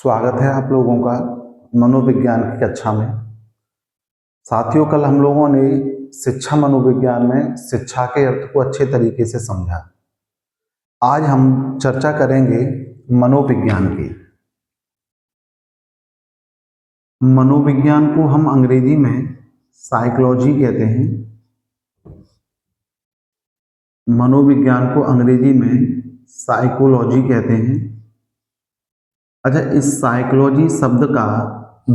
स्वागत है आप लोगों का मनोविज्ञान की कक्षा में। साथियों, कल हम लोगों ने शिक्षा मनोविज्ञान में शिक्षा के अर्थ को अच्छे तरीके से समझा। आज हम चर्चा करेंगे मनोविज्ञान की। मनोविज्ञान को हम अंग्रेजी में साइकोलॉजी कहते हैं। मनोविज्ञान को अंग्रेजी में साइकोलॉजी कहते हैं। अच्छा, इस साइकोलॉजी शब्द का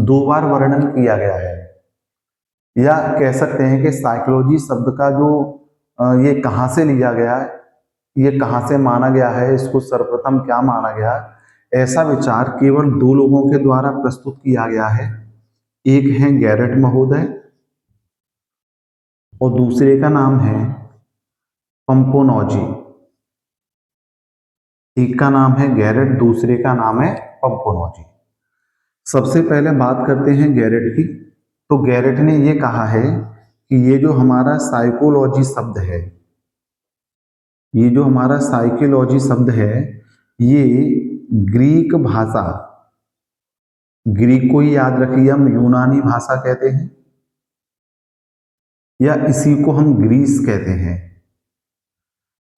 दो बार वर्णन किया गया है, या कह सकते हैं कि साइकोलॉजी शब्द का जो ये कहाँ से लिया गया है, ये कहाँ से माना गया है, इसको सर्वप्रथम क्या माना गया, ऐसा विचार केवल दो लोगों के द्वारा प्रस्तुत किया गया है। एक है गैरेट महोदय और दूसरे का नाम है पंपोनॉजी। एक का नाम है गैरेट, दूसरे का नाम है पंपोनॉजी। सबसे पहले बात करते हैं गैरेट की। तो गैरेट ने ये कहा है कि ये जो हमारा साइकोलॉजी शब्द है, ये जो हमारा साइकोलॉजी शब्द है, ये ग्रीक भाषा, ग्रीक को ही याद रखिए, हम यूनानी भाषा कहते हैं या इसी को हम ग्रीस कहते हैं।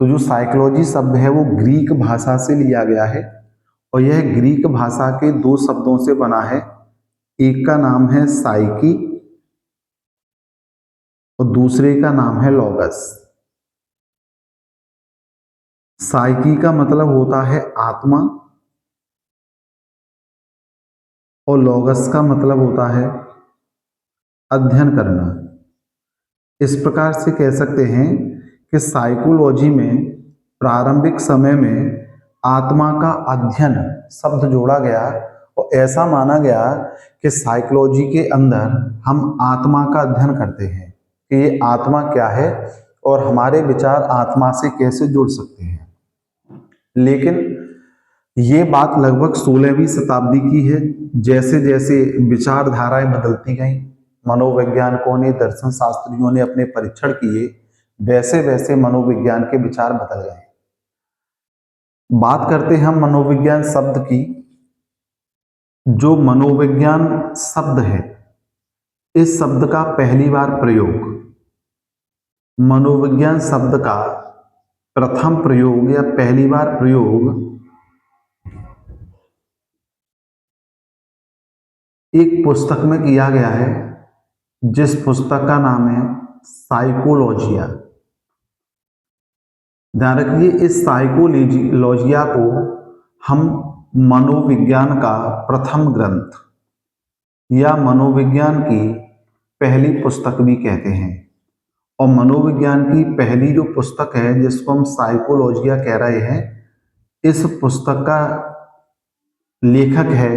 तो जो साइकोलॉजी शब्द है वो ग्रीक भाषा से लिया गया है और यह ग्रीक भाषा के दो शब्दों से बना है। एक का नाम है साइकी और दूसरे का नाम है लॉगस। साइकी का मतलब होता है आत्मा और लॉगस का मतलब होता है अध्ययन करना। इस प्रकार से कह सकते हैं कि साइकोलॉजी में प्रारंभिक समय में आत्मा का अध्ययन शब्द जोड़ा गया और ऐसा माना गया कि साइकोलॉजी के अंदर हम आत्मा का अध्ययन करते हैं कि ये आत्मा क्या है और हमारे विचार आत्मा से कैसे जुड़ सकते हैं। लेकिन ये बात लगभग 16वीं शताब्दी की है। जैसे जैसे विचारधाराएं बदलती गईं, मनोवैज्ञानिकों ने, दर्शन शास्त्रियों ने अपने परीक्षण किए, वैसे वैसे मनोविज्ञान के विचार बदल गए। बात करते हैं हम मनोविज्ञान शब्द की। जो मनोविज्ञान शब्द है, इस शब्द का पहली बार प्रयोग, मनोविज्ञान शब्द का प्रथम प्रयोग या पहली बार प्रयोग एक पुस्तक में किया गया है, जिस पुस्तक का नाम है साइकोलॉजिया। ध्यान रखिए, इस साइकोलॉजिया को हम मनोविज्ञान का प्रथम ग्रंथ या मनोविज्ञान की पहली पुस्तक भी कहते हैं। और मनोविज्ञान की पहली जो पुस्तक है, जिसको हम साइकोलॉजिया कह रहे हैं, इस पुस्तक का लेखक है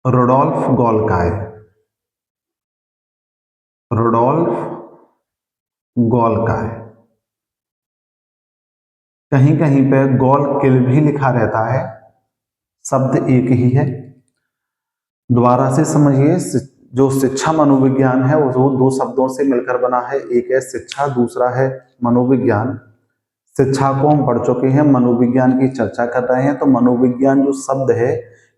रुडोल्फ गोल्काय। रुडोल्फ गोल्काय। कहीं कहीं पे गोल्किल भी लिखा रहता है, शब्द एक ही है। दोबारा से समझिए, जो शिक्षा मनोविज्ञान है वो दो शब्दों से मिलकर बना है। एक है शिक्षा, दूसरा है मनोविज्ञान। शिक्षा को हम पढ़ चुके हैं, मनोविज्ञान की चर्चा कर रहे हैं। तो मनोविज्ञान जो शब्द है,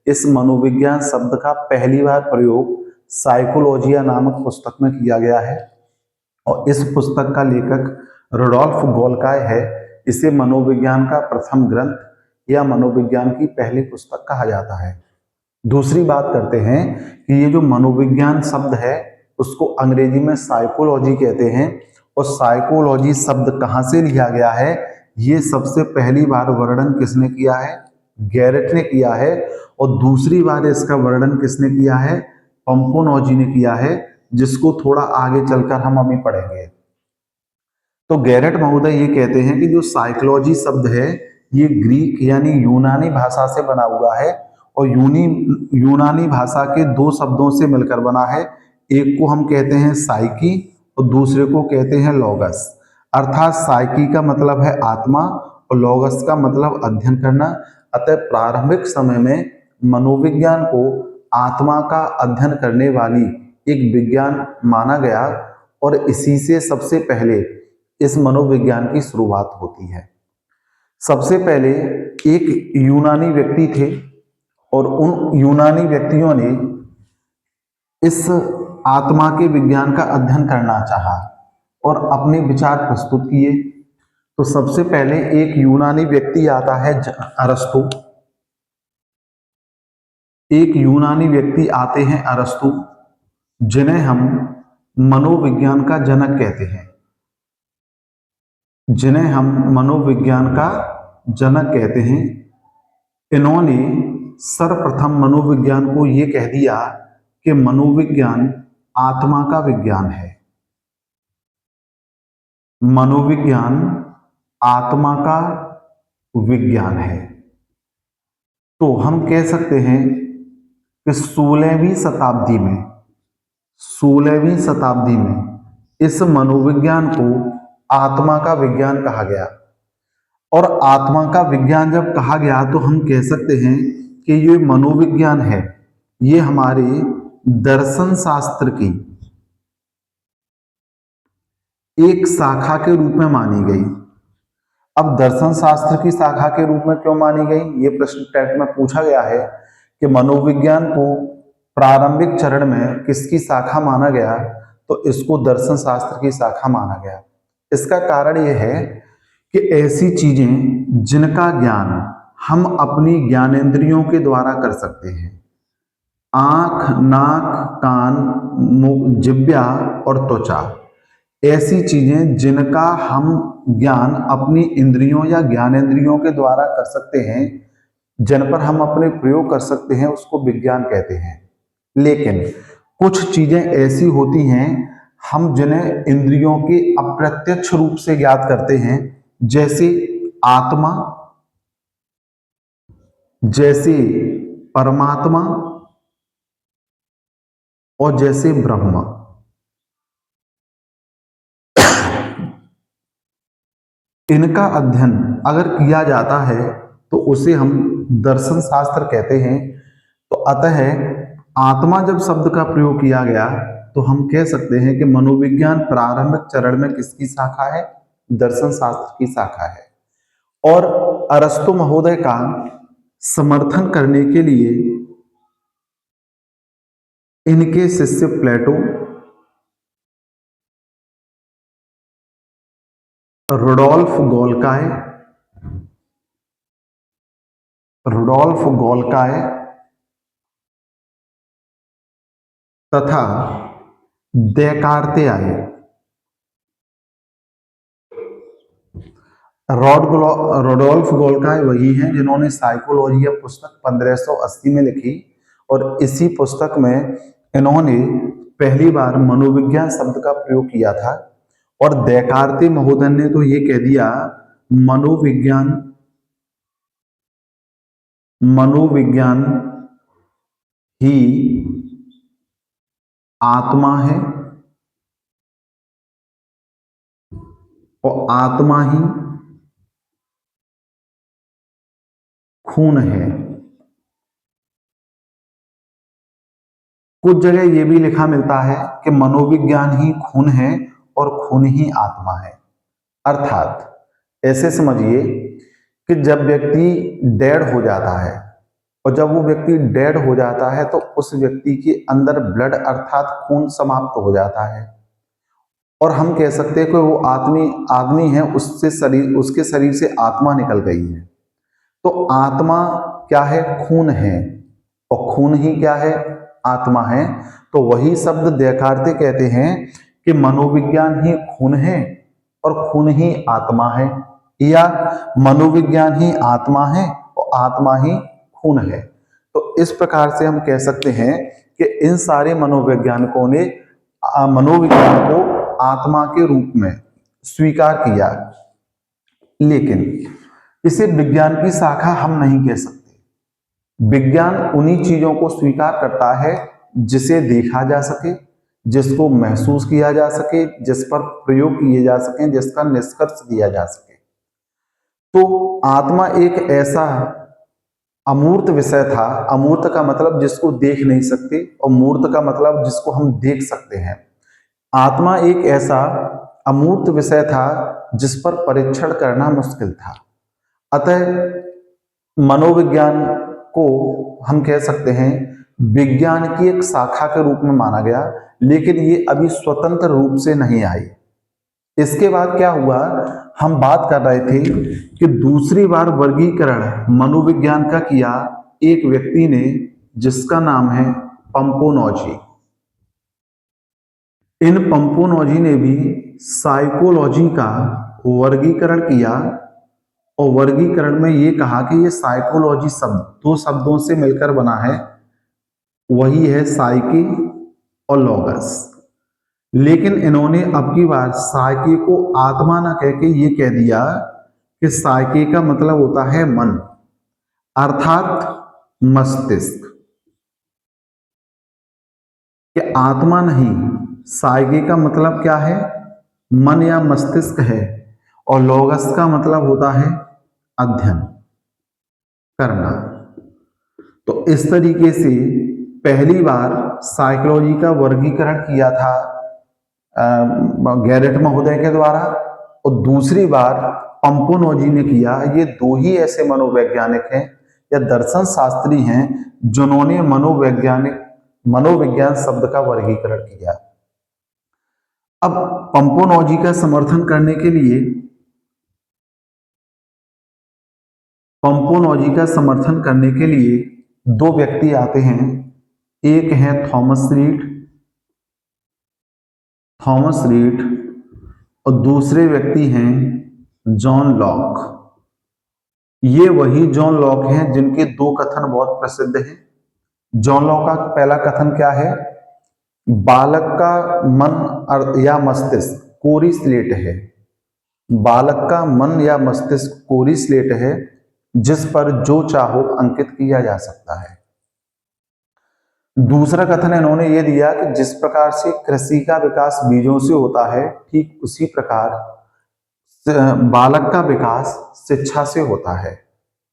इस मनोविज्ञान शब्द का पहली बार प्रयोग साइकोलॉजिया नामक पुस्तक में किया गया है और इस पुस्तक का लेखक रुडोल्फ गोल्काय है। इसे मनोविज्ञान का प्रथम ग्रंथ या मनोविज्ञान की पहली पुस्तक कहा जाता है। दूसरी बात करते हैं कि ये जो मनोविज्ञान शब्द है उसको अंग्रेजी में साइकोलॉजी कहते हैं और साइकोलॉजी शब्द कहाँ से लिया गया है, ये सबसे पहली बार वर्णन किसने किया है? गैरेट ने किया है। और दूसरी बार इसका वर्णन किसने किया है? पंपोनॉजी ने किया है, जिसको थोड़ा आगे चलकर हम अभी पढ़ेंगे। तो गैरेट महोदय ये कहते हैं कि जो साइकोलॉजी शब्द है ये ग्रीक यानी यूनानी भाषा से बना हुआ है और यूनानी भाषा के दो शब्दों से मिलकर बना है। एक को हम कहते हैं साइकी और दूसरे को कहते हैं लॉगस। अर्थात साइकी का मतलब है आत्मा और लॉगस का मतलब अध्ययन करना। अतः प्रारंभिक समय में मनोविज्ञान को आत्मा का अध्ययन करने वाली एक विज्ञान माना गया और इसी से सबसे पहले इस मनोविज्ञान की शुरुआत होती है। सबसे पहले एक यूनानी व्यक्ति थे और उन यूनानी व्यक्तियों ने इस आत्मा के विज्ञान का अध्ययन करना चाहा और अपने विचार प्रस्तुत किए। तो सबसे पहले एक यूनानी व्यक्ति आता है अरस्तु। एक यूनानी व्यक्ति आते हैं अरस्तु, जिन्हें हम मनोविज्ञान का जनक कहते हैं, जिन्हें हम मनोविज्ञान का जनक कहते हैं। इन्होंने सर्वप्रथम मनोविज्ञान को यह कह दिया कि मनोविज्ञान आत्मा का विज्ञान है। मनोविज्ञान आत्मा का विज्ञान है। तो हम कह सकते हैं कि 16वीं शताब्दी में इस मनोविज्ञान को आत्मा का विज्ञान कहा गया। और आत्मा का विज्ञान जब कहा गया तो हम कह सकते हैं कि ये मनोविज्ञान है, ये हमारे दर्शन शास्त्र की एक शाखा के रूप में मानी गई। अब दर्शन शास्त्र की शाखा के रूप में क्यों मानी गई, ये प्रश्न टेट में पूछा गया है कि मनोविज्ञान को प्रारंभिक चरण में किसकी शाखा माना गया, तो इसको दर्शन शास्त्र की शाखा माना गया। इसका कारण यह है कि ऐसी चीजें जिनका ज्ञान हम अपनी ज्ञानेंद्रियों के द्वारा कर सकते हैं, आंख, नाक, कान, जिह्वा और त्वचा, ऐसी चीजें जिनका हम ज्ञान अपनी इंद्रियों या ज्ञानेंद्रियों के द्वारा कर सकते हैं, जिन पर हम अपने प्रयोग कर सकते हैं, उसको विज्ञान कहते हैं। लेकिन कुछ चीजें ऐसी होती हैं हम जिन्हें इंद्रियों के अप्रत्यक्ष रूप से ज्ञात करते हैं, जैसे आत्मा, जैसे परमात्मा और जैसे ब्रह्म। इनका अध्ययन अगर किया जाता है तो उसे हम दर्शन शास्त्र कहते हैं। तो अतः आत्मा जब शब्द का प्रयोग किया गया तो हम कह सकते हैं कि मनोविज्ञान प्रारंभिक चरण में किसकी शाखा है, दर्शन शास्त्र की शाखा है। और अरस्तु महोदय का समर्थन करने के लिए इनके शिष्य प्लेटो, रुडोल्फ गोल्काय तथा देकार्ते आए। रोडोल्फ गोल्काय वही हैं जिन्होंने साइकोलॉजी पुस्तक 1580 में लिखी, और इसी पुस्तक में इन्होंने पहली बार मनोविज्ञान शब्द का प्रयोग किया था। और देकार्ते महोदय ने तो ये कह दिया मनोविज्ञान ही आत्मा है और आत्मा ही खून है। कुछ जगह यह भी लिखा मिलता है कि मनोविज्ञान ही खून है और खून ही आत्मा है। अर्थात ऐसे समझिए कि जब व्यक्ति डेड हो जाता है, और जब वो व्यक्ति डेड हो जाता है तो उस व्यक्ति के अंदर ब्लड अर्थात खून समाप्त हो जाता है, और हम कह सकते हैं कि वो आदमी है, उसके शरीर से आत्मा निकल गई है। तो आत्मा क्या है, खून है, और खून ही क्या है, आत्मा है। तो वही शब्द देकार्ते कहते हैं कि मनोविज्ञान ही खून है और खून ही आत्मा है, या मनोविज्ञान ही आत्मा है और आत्मा ही खून है। तो इस प्रकार से हम कह सकते हैं कि इन सारे मनोवैज्ञानिकों ने मनोविज्ञान को आत्मा के रूप में स्वीकार किया। लेकिन इसे विज्ञान की शाखा हम नहीं कह सकते। विज्ञान उन्हीं चीजों को स्वीकार करता है जिसे देखा जा सके, जिसको महसूस किया जा सके, जिस पर प्रयोग किए जा सके, जिसका निष्कर्ष दिया जा सके। तो आत्मा एक ऐसा अमूर्त विषय था। अमूर्त का मतलब जिसको देख नहीं सकते, और मूर्त का मतलब जिसको हम देख सकते हैं। आत्मा एक ऐसा अमूर्त विषय था जिस पर परीक्षण करना मुश्किल था। अतः मनोविज्ञान को हम कह सकते हैं विज्ञान की एक शाखा के रूप में माना गया, लेकिन ये अभी स्वतंत्र रूप से नहीं आई। इसके बाद क्या हुआ, हम बात कर रहे थे कि दूसरी बार वर्गीकरण मनोविज्ञान का किया एक व्यक्ति ने, जिसका नाम है पंपोनॉजी। इन पंपोनॉजी ने भी साइकोलॉजी का वर्गीकरण किया और वर्गीकरण में ये कहा कि ये साइकोलॉजी शब्द दो शब्दों से मिलकर बना है, वही है साइकी और लॉगस। लेकिन इन्होंने अब की बार साइकी को आत्मा ना कह के ये कह दिया कि साइकी का मतलब होता है मन, अर्थात मस्तिष्क, कि आत्मा नहीं। साइकी का मतलब क्या है, मन या मस्तिष्क है, और लॉगस का मतलब होता है अध्ययन करना। तो इस तरीके से पहली बार साइकोलॉजी का वर्गीकरण किया था गैरेट महोदय के द्वारा, और दूसरी बार पंपोनॉजी ने किया। ये दो ही ऐसे मनोवैज्ञानिक हैं या दर्शन शास्त्री हैं जिन्होंने मनोविज्ञान शब्द का वर्गीकरण किया। अब पंपोनॉजी का समर्थन करने के लिए दो व्यक्ति आते हैं। एक है थॉमस रीड और दूसरे व्यक्ति हैं जॉन लॉक। ये वही जॉन लॉक हैं जिनके दो कथन बहुत प्रसिद्ध हैं। जॉन लॉक का पहला कथन क्या है, बालक का मन या मस्तिष्क कोरी स्लेट है। बालक का मन या मस्तिष्क कोरी स्लेट है जिस पर जो चाहो अंकित किया जा सकता है। दूसरा कथन इन्होंने ये दिया कि जिस प्रकार से कृषि का विकास बीजों से होता है, ठीक उसी प्रकार बालक का विकास शिक्षा से होता है।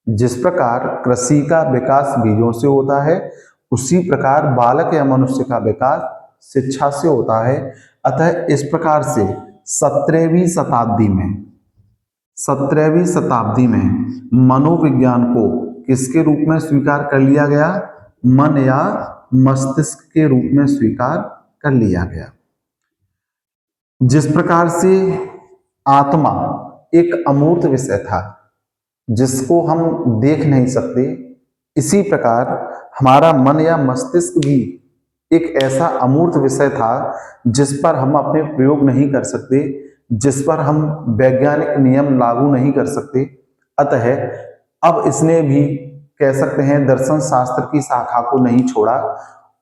जिस प्रकार कृषि का विकास बीजों से होता है, उसी प्रकार बालक या मनुष्य का विकास शिक्षा से होता है। अतः इस प्रकार से 17वीं शताब्दी में मनोविज्ञान को किसके रूप में स्वीकार कर लिया गया, मन या मस्तिष्क के रूप में स्वीकार कर लिया गया। जिस प्रकार से आत्मा एक अमूर्त विषय था जिसको हम देख नहीं सकते, इसी प्रकार हमारा मन या मस्तिष्क भी एक ऐसा अमूर्त विषय था जिस पर हम अपने प्रयोग नहीं कर सकते, जिस पर हम वैज्ञानिक नियम लागू नहीं कर सकते। अतः अब इसने भी कह सकते हैं दर्शन शास्त्र की शाखा को नहीं छोड़ा,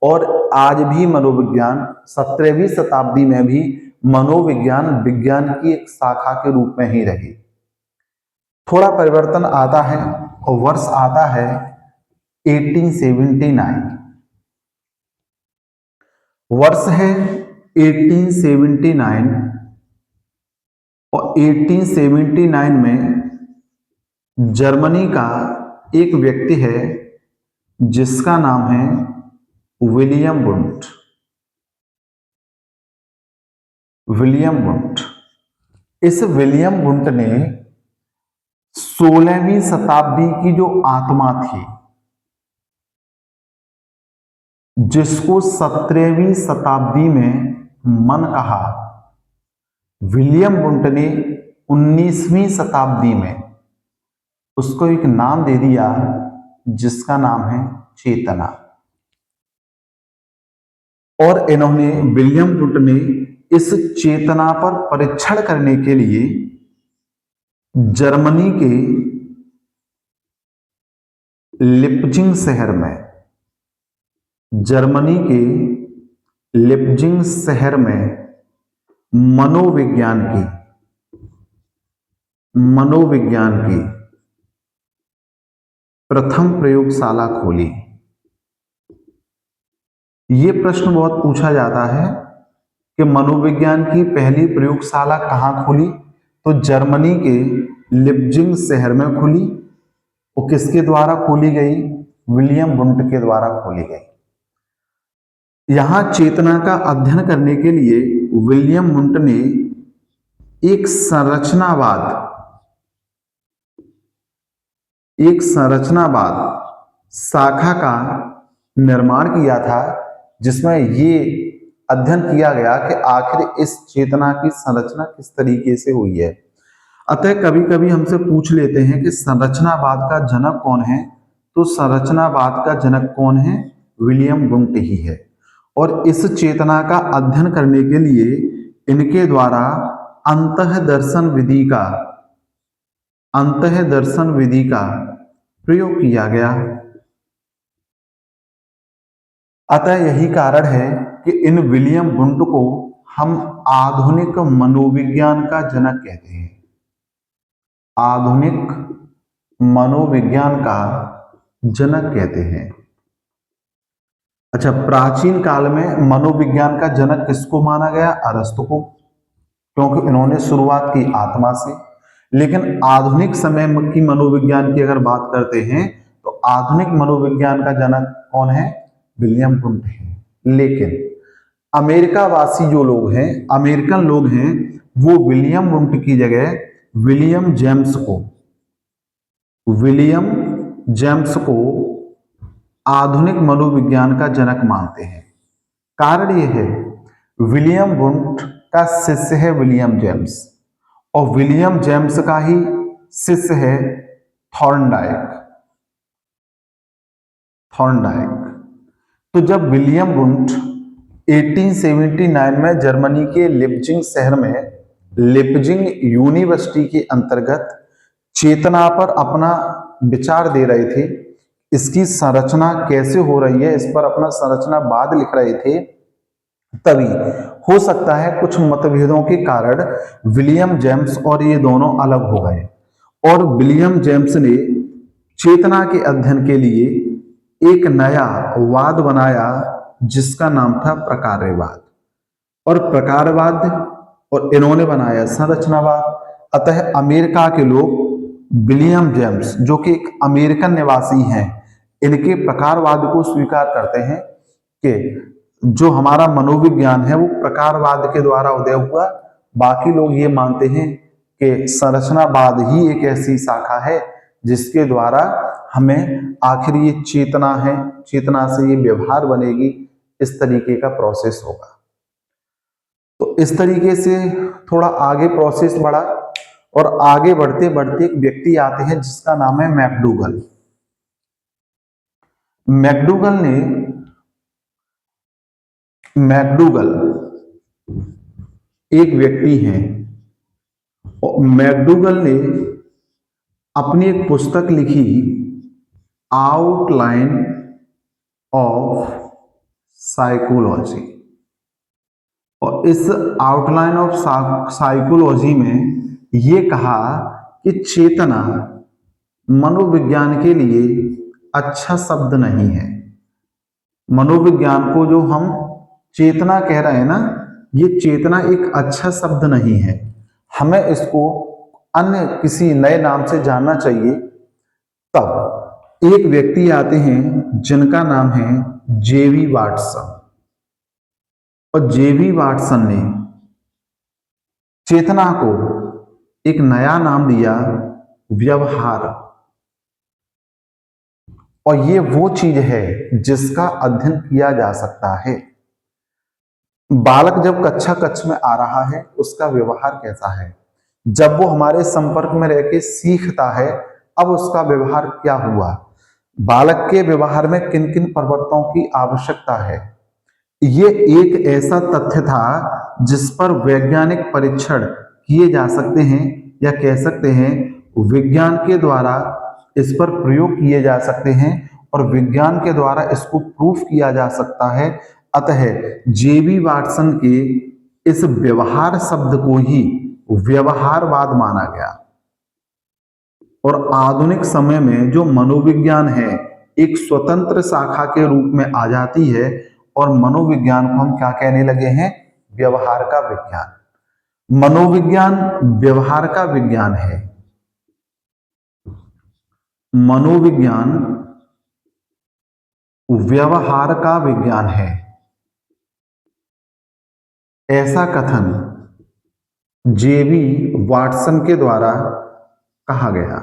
और आज भी मनोविज्ञान 17वीं शताब्दी में भी मनोविज्ञान विज्ञान की एक शाखा के रूप में ही रही। थोड़ा परिवर्तन आता है और वर्ष आता है 1879। वर्ष है 1879 और 1879 में जर्मनी का एक व्यक्ति है जिसका नाम है विलियम वुंट। इस विलियम वुंट ने 16वीं शताब्दी की जो आत्मा थी, जिसको 17वीं शताब्दी में मन कहा, विलियम वुंट ने 19वीं शताब्दी में उसको एक नाम दे दिया जिसका नाम है चेतना। और इन्होंने विलियम वुंट ने इस चेतना पर परीक्षण करने के लिए जर्मनी के लिप्जिंग शहर में मनोविज्ञान की प्रथम प्रयोगशाला खोली। ये प्रश्न बहुत पूछा जाता है कि मनोविज्ञान की पहली प्रयोगशाला कहाँ खुली, तो जर्मनी के लिप्जिंग शहर में खुली। वो किसके द्वारा खोली गई, विलियम वुंट के द्वारा खोली गई। यहां चेतना का अध्ययन करने के लिए विलियम वुंट ने एक संरचनावाद शाखा का निर्माण किया था, जिसमें ये अध्ययन किया गया कि आखिर इस चेतना की संरचना किस तरीके से हुई है। अतः कभी कभी हमसे पूछ लेते हैं कि संरचनावाद का जनक कौन है, तो संरचनावाद का जनक कौन है? विलियम वुंट ही है। और इस चेतना का अध्ययन करने के लिए इनके द्वारा अंतःदर्शन विधि का प्रयोग किया गया। अतः यही कारण है कि इन विलियम वुंट को हम आधुनिक मनोविज्ञान का जनक कहते हैं। आधुनिक मनोविज्ञान का जनक कहते हैं। अच्छा, प्राचीन काल में मनोविज्ञान का जनक किसको माना गया? अरस्तु को, क्योंकि इन्होंने शुरुआत की आत्मा से। लेकिन आधुनिक समय की मनोविज्ञान की अगर बात करते हैं तो आधुनिक मनोविज्ञान का जनक कौन है? विलियम वुंट है। लेकिन अमेरिका वासी जो लोग हैं, अमेरिकन लोग हैं, वो विलियम वुंट की जगह विलियम जेम्स को आधुनिक मनोविज्ञान का जनक मानते हैं। कारण यह है, विलियम वुंट का शिष्य है विलियम जेम्स, और विलियम जेम्स का ही शिष्य है थॉर्नडाइक। तो जब विलियम वुंट 1879 में जर्मनी के लिप्जिंग शहर में लिप्जिंग यूनिवर्सिटी के अंतर्गत चेतना पर अपना विचार दे रहे थे, इसकी संरचना कैसे हो रही है, इस पर अपना संरचनावाद लिख रहे थे, तभी हो सकता है कुछ मतभेदों के कारण विलियम जेम्स और ये दोनों अलग हो गए। और विलियम जेम्स ने चेतना के अध्ययन के लिए एक नया वाद बनाया जिसका नाम था प्रकारवाद। और इन्होंने बनाया संरचनावाद। अतः अमेरिका के लोग विलियम जेम्स, जो कि एक अमेरिकन निवासी हैं, इनके प्रकारवाद को स्वीकार करते हैं कि जो हमारा मनोविज्ञान है वो प्रकारवाद के द्वारा उदय हुआ। बाकी लोग ये मानते हैं कि संरचनावाद ही एक ऐसी शाखा है जिसके द्वारा हमें आखिर ये चेतना है, चेतना से ये व्यवहार बनेगी, इस तरीके का प्रोसेस होगा। तो इस तरीके से थोड़ा आगे प्रोसेस बढ़ा, और आगे बढ़ते बढ़ते एक व्यक्ति आते हैं जिसका नाम है मैकडूगल। मैकडूगल एक व्यक्ति हैं, और मैकडूगल ने अपनी एक पुस्तक लिखी, आउटलाइन ऑफ साइकोलॉजी। और इस आउटलाइन ऑफ साइकोलॉजी में ये कहा कि चेतना मनोविज्ञान के लिए अच्छा शब्द नहीं है। मनोविज्ञान को जो हम चेतना कह रहे हैं ना, ये चेतना एक अच्छा शब्द नहीं है, हमें इसको अन्य किसी नए नाम से जानना चाहिए। तब एक व्यक्ति आते हैं जिनका नाम है जेवी वाटसन, और जेवी वाटसन ने चेतना को एक नया नाम दिया, व्यवहार। और ये वो चीज है जिसका अध्ययन किया जा सकता है। बालक जब कक्षा में आ रहा है उसका व्यवहार कैसा है, जब वो हमारे संपर्क में रह के सीखता है अब उसका व्यवहार क्या हुआ, बालक के व्यवहार में किन किन परिवर्तनों की आवश्यकता है, ये एक ऐसा तथ्य था जिस पर वैज्ञानिक परीक्षण किए जा सकते हैं, या कह सकते हैं विज्ञान के द्वारा इस पर प्रयोग किए जा सकते हैं, और विज्ञान के द्वारा इसको प्रूफ किया जा सकता है। अतः जेवी वाटसन के इस व्यवहार शब्द को ही व्यवहारवाद माना गया। और आधुनिक समय में जो मनोविज्ञान है एक स्वतंत्र शाखा के रूप में आ जाती है, और मनोविज्ञान को हम क्या कहने लगे हैं? व्यवहार का विज्ञान। मनोविज्ञान व्यवहार का विज्ञान है। मनोविज्ञान व्यवहार का विज्ञान है, ऐसा कथन जेवी वाटसन के द्वारा कहा गया।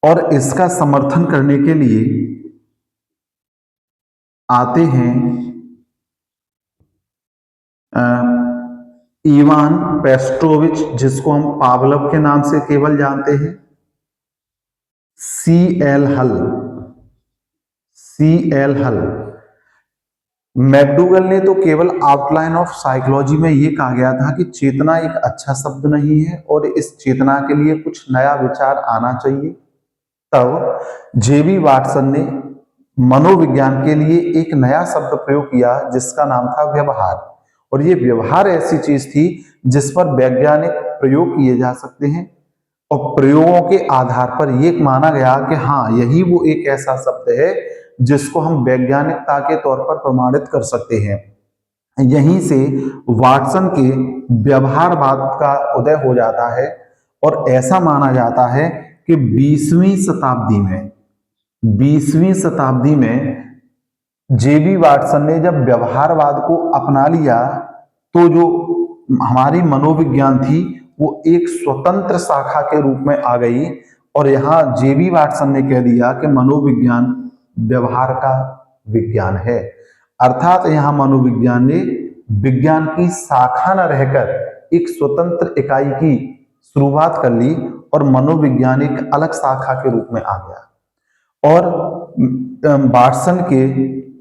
और इसका समर्थन करने के लिए आते हैं इवान पेस्ट्रोविच, जिसको हम पावलव के नाम से केवल जानते हैं, C.L. हल, C.L. हल। मैकडूगल ने तो केवल आउटलाइन ऑफ साइकोलॉजी में यह कहा गया था कि चेतना एक अच्छा शब्द नहीं है और इस चेतना के लिए कुछ नया विचार आना चाहिए। तब जेबी वाटसन ने मनोविज्ञान के लिए एक नया शब्द प्रयोग किया जिसका नाम था व्यवहार, और ये व्यवहार ऐसी चीज थी जिस पर वैज्ञानिक प्रयोग किए जा सकते हैं और प्रयोगों के आधार पर यह माना गया कि हाँ, यही वो एक ऐसा शब्द है जिसको हम वैज्ञानिकता के तौर पर प्रमाणित कर सकते हैं। यहीं से वाटसन के व्यवहारवाद का उदय हो जाता है और ऐसा माना जाता है कि 20वीं शताब्दी में जेबी वाटसन ने जब व्यवहारवाद को अपना लिया तो जो हमारी मनोविज्ञान थी वो एक स्वतंत्र शाखा के रूप में आ गई, और यहां जेबी वाटसन ने कह दिया कि मनोविज्ञान व्यवहार का विज्ञान है। अर्थात यहां मनोविज्ञान ने विज्ञान की शाखा न रहकर एक स्वतंत्र इकाई की शुरुआत कर ली और मनोविज्ञान एक अलग शाखा के रूप में आ गया। और वाटसन के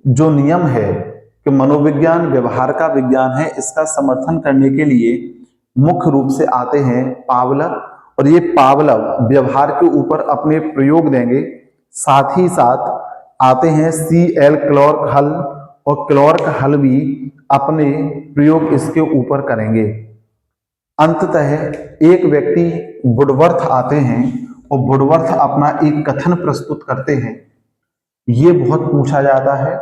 जो नियम है कि मनोविज्ञान व्यवहार का विज्ञान है, इसका समर्थन करने के लिए मुख्य रूप से आते हैं पावलव, और ये पावलव व्यवहार के ऊपर अपने प्रयोग देंगे। साथ ही साथ आते हैं C.L. क्लार्क हल, और क्लार्क हल भी अपने प्रयोग इसके ऊपर करेंगे। अंततः एक व्यक्ति वुडवर्थ आते हैं और वुडवर्थ अपना एक कथन प्रस्तुत करते हैं। ये बहुत पूछा जाता है।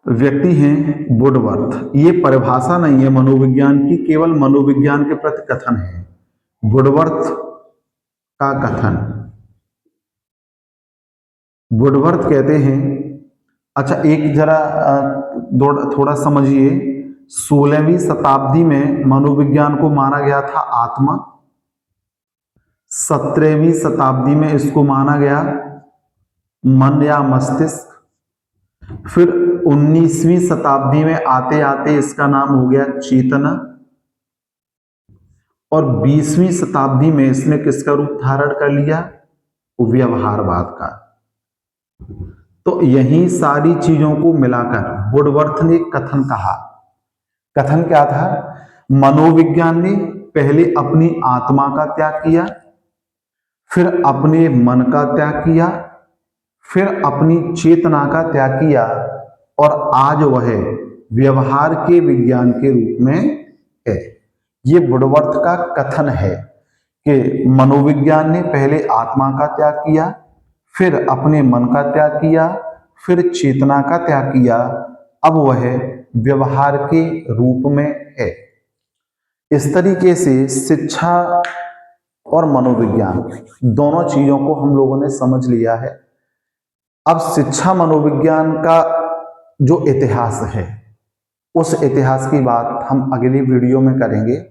व्यक्ति हैं वुडवर्थ, ये परिभाषा नहीं है मनोविज्ञान की, केवल मनोविज्ञान के प्रति कथन है। वुडवर्थ का कथन, वुडवर्थ कहते हैं, अच्छा एक जरा थोड़ा समझिए, 16वीं शताब्दी में मनोविज्ञान को माना गया था आत्मा, 17वीं शताब्दी में इसको माना गया मन या मस्तिष्क, फिर 19वीं शताब्दी में आते आते इसका नाम हो गया चेतना, और 20वीं शताब्दी में इसने किसका रूप धारण कर लिया, व्यवहारवाद का। तो यही सारी चीजों को मिलाकर वुडवर्थ ने कथन कहा। कथन क्या था? मनोविज्ञान ने पहले अपनी आत्मा का त्याग किया, फिर अपने मन का त्याग किया, फिर अपनी चेतना का त्याग किया, और आज वह व्यवहार के विज्ञान के रूप में है। ये वुडवर्थ का कथन है कि मनोविज्ञान ने पहले आत्मा का त्याग किया, फिर अपने मन का त्याग किया, फिर चेतना का त्याग किया, अब वह व्यवहार के रूप में है। इस तरीके से शिक्षा और मनोविज्ञान दोनों चीजों को हम लोगों ने समझ लिया है। अब शिक्षा मनोविज्ञान का जो इतिहास है, उस इतिहास की बात हम अगली वीडियो में करेंगे।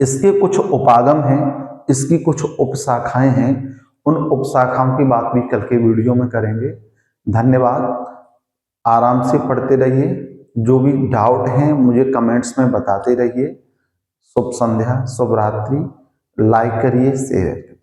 इसके कुछ उपागम हैं, इसकी कुछ उपशाखाएं हैं, उन उपशाखाओं की बात भी कल के वीडियो में करेंगे। धन्यवाद। आराम से पढ़ते रहिए, जो भी डाउट हैं मुझे कमेंट्स में बताते रहिए। शुभ संध्या, शुभ रात्रि। लाइक करिए, शेयर करिए।